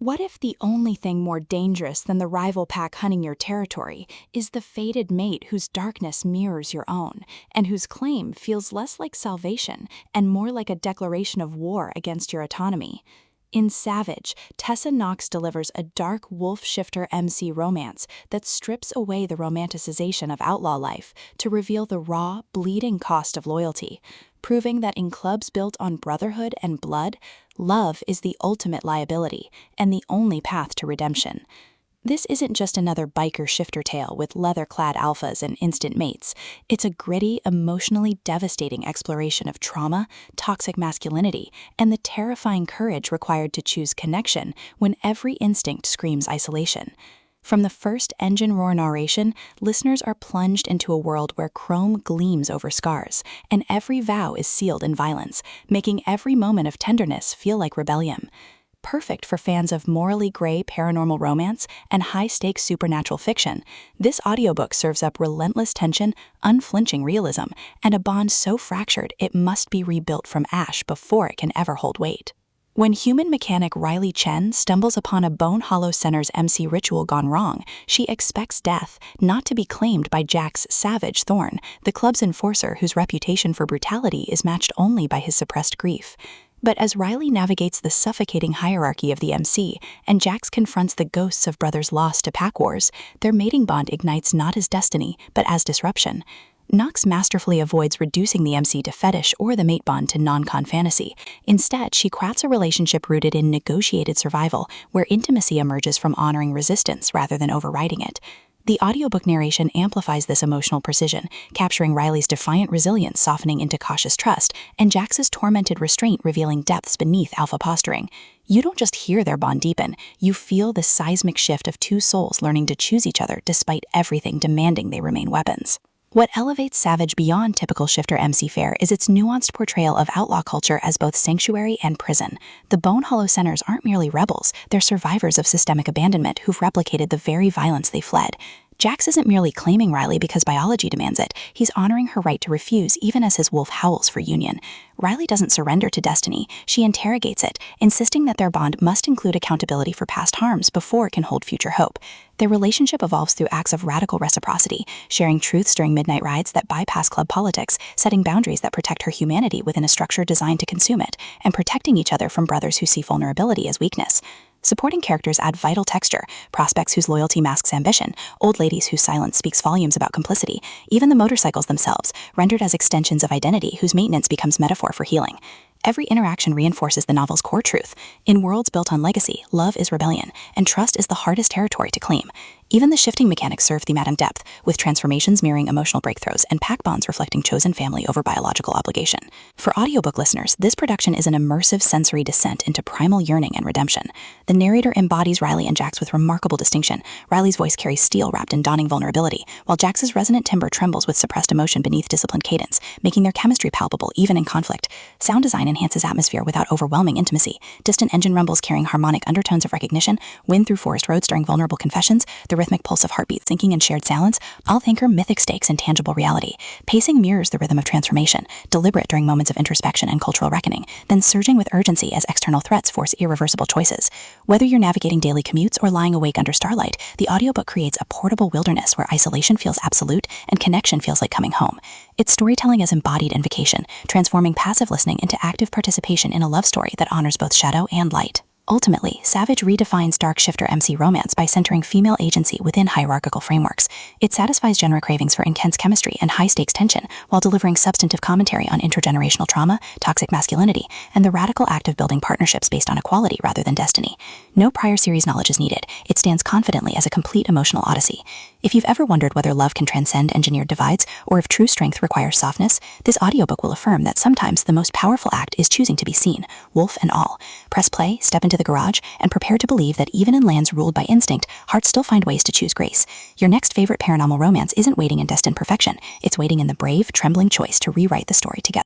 What if the only thing more dangerous than the rival pack hunting your territory is the fated mate whose darkness mirrors your own, and whose claim feels less like salvation and more like a declaration of war against your autonomy? In Savage, Tessa Knox delivers a dark wolf-shifter MC romance that strips away the romanticization of outlaw life to reveal the raw, bleeding cost of loyalty, proving that in clubs built on brotherhood and blood, love is the ultimate liability and the only path to redemption. This isn't just another biker shifter tale with leather-clad alphas and instant mates. It's a gritty, emotionally devastating exploration of trauma, toxic masculinity, and the terrifying courage required to choose connection when every instinct screams isolation. From the first engine roar narration, listeners are plunged into a world where chrome gleams over scars, and every vow is sealed in violence, making every moment of tenderness feel like rebellion. Perfect for fans of morally gray paranormal romance and high-stakes supernatural fiction, this audiobook serves up relentless tension, unflinching realism, and a bond so fractured it must be rebuilt from ash before it can ever hold weight. When human mechanic Riley Chen stumbles upon a Bone Hollow Center's MC ritual gone wrong, she expects death, not to be claimed by Jack's savage Thorn, the club's enforcer whose reputation for brutality is matched only by his suppressed grief. But as Riley navigates the suffocating hierarchy of the MC, and Jax confronts the ghosts of brothers lost to pack wars, their mating bond ignites not as destiny, but as disruption. Knox masterfully avoids reducing the MC to fetish or the mate bond to non-con fantasy. Instead, she crafts a relationship rooted in negotiated survival, where intimacy emerges from honoring resistance rather than overriding it. The audiobook narration amplifies this emotional precision, capturing Riley's defiant resilience softening into cautious trust, and Jax's tormented restraint revealing depths beneath alpha posturing. You don't just hear their bond deepen, you feel the seismic shift of two souls learning to choose each other despite everything demanding they remain weapons. What elevates Savage beyond typical shifter MC fare is its nuanced portrayal of outlaw culture as both sanctuary and prison. The Bone Hollow Centers aren't merely rebels, they're survivors of systemic abandonment who've replicated the very violence they fled. Jax isn't merely claiming Riley because biology demands it, he's honoring her right to refuse even as his wolf howls for union. Riley doesn't surrender to destiny, she interrogates it, insisting that their bond must include accountability for past harms before it can hold future hope. Their relationship evolves through acts of radical reciprocity, sharing truths during midnight rides that bypass club politics, setting boundaries that protect her humanity within a structure designed to consume it, and protecting each other from brothers who see vulnerability as weakness. Supporting characters add vital texture, prospects whose loyalty masks ambition, old ladies whose silence speaks volumes about complicity, even the motorcycles themselves, rendered as extensions of identity whose maintenance becomes metaphor for healing. Every interaction reinforces the novel's core truth. In worlds built on legacy, love is rebellion, and trust is the hardest territory to claim. Even the shifting mechanics serve thematic depth, with transformations mirroring emotional breakthroughs and pack bonds reflecting chosen family over biological obligation. For audiobook listeners, this production is an immersive sensory descent into primal yearning and redemption. The narrator embodies Riley and Jax with remarkable distinction. Riley's voice carries steel wrapped in dawning vulnerability, while Jax's resonant timbre trembles with suppressed emotion beneath disciplined cadence, making their chemistry palpable even in conflict. Sound design enhances atmosphere without overwhelming intimacy. Distant engine rumbles carrying harmonic undertones of recognition, wind through forest roads during vulnerable confessions, the rhythmic pulse of heartbeat sinking in shared silence, all anchor mythic stakes in tangible reality. Pacing mirrors the rhythm of transformation, deliberate during moments of introspection and cultural reckoning, then surging with urgency as external threats force irreversible choices. Whether you're navigating daily commutes or lying awake under starlight, the audiobook creates a portable wilderness where isolation feels absolute and connection feels like coming home. Its storytelling is embodied invocation, transforming passive listening into active participation in a love story that honors both shadow and light. Ultimately, Savage redefines dark shifter MC romance by centering female agency within hierarchical frameworks. It satisfies genre cravings for intense chemistry and high-stakes tension while delivering substantive commentary on intergenerational trauma, toxic masculinity, and the radical act of building partnerships based on equality rather than destiny. No prior series knowledge is needed. It stands confidently as a complete emotional odyssey. If you've ever wondered whether love can transcend engineered divides or if true strength requires softness, this audiobook will affirm that sometimes the most powerful act is choosing to be seen, wolf and all. Press play, step into the garage, and prepare to believe that even in lands ruled by instinct, hearts still find ways to choose grace. Your next favorite paranormal romance isn't waiting in destined perfection. It's waiting in the brave, trembling choice to rewrite the story together.